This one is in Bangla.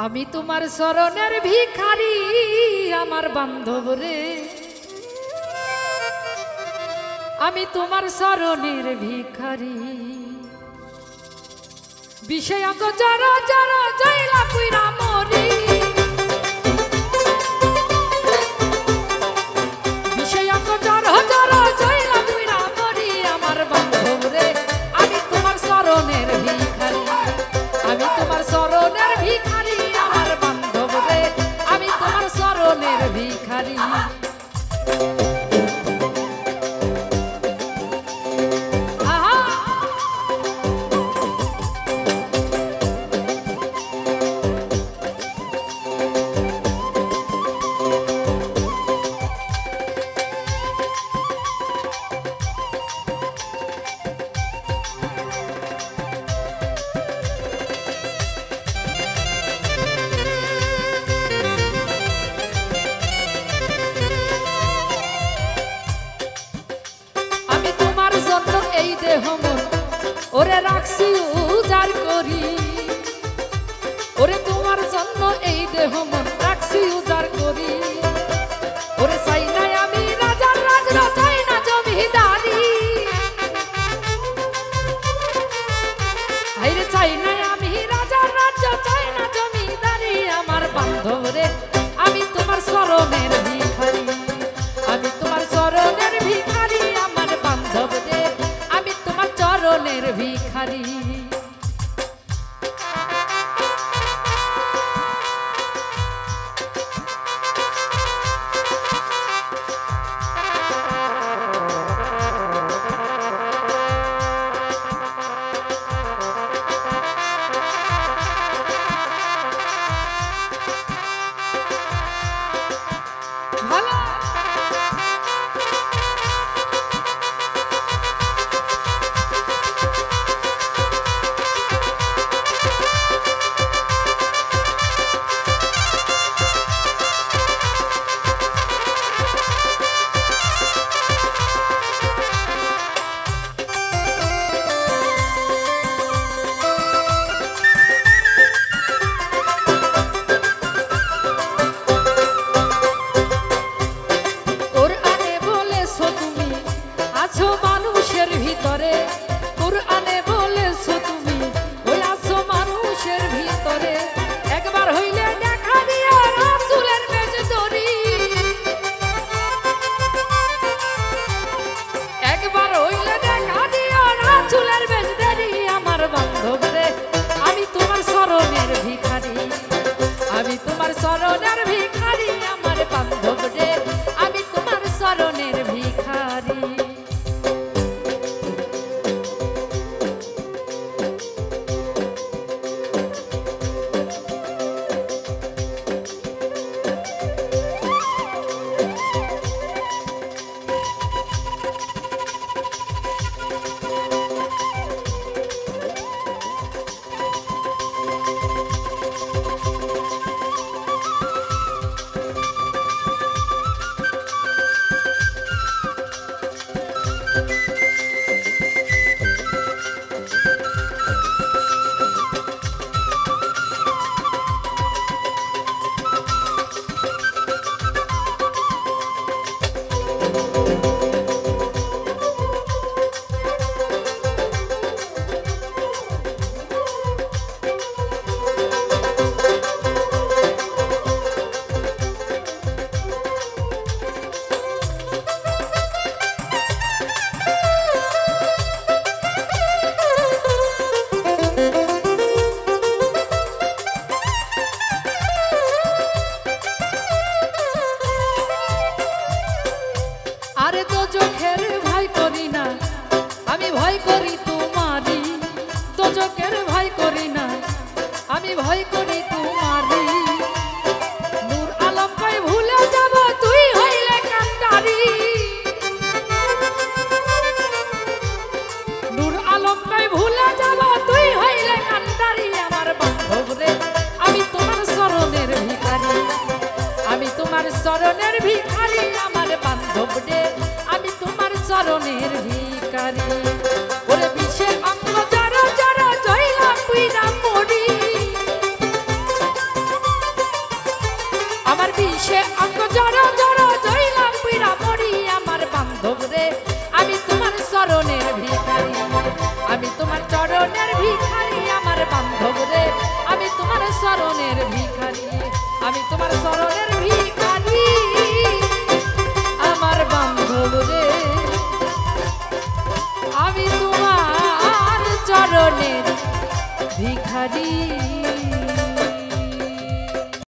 আমি তোমার শরণের ভিখারি আমার বান্ধব রে, আমি তোমার শরণের ভিখারি। বিষয়াঙ্গ জড় জড় জয়লা পুইরা মরি, বিষয়াঙ্গ জড় জড় জয়লা পুইরা মরি আমার বান্ধব রে, আমি তোমার শরণের ভিখারি, আমি তোমার শরণের ভিখারি আমার বান্ধব রে, আমি তোমার শরণের ভিখারি। এই দেহ মন ওরে রাখছি উজার করি, ওরে তোমার জন্য এই দেহ মন রাখছি উজার করি, ওরে চাই না আমি রাজার রাজরা চাই না জমিদারি, আইরে চাই না আমি রাজার রাজ্য চাই না জমিদারি আমার বান্ধব রে, আমি তোমার শরণের ভিখারি, আমি তোমার শরণের ভিখারি আমার বান্ধব রে, চরণের ভিখারি। আমার বিষে অঙ্গ জড় জড় জইলাম পিড়া মরি আমার বান্ধব রে আমি তোমার চরণের ভিখারি আমি তোমার চরণের ভিখারি আমার বান্ধব রে আমি তোমার চরণের ভিখারি আমি তোমার চরণের ভিখারি আমার বান্ধব রে আমি তোমার চরণের ভিখারি।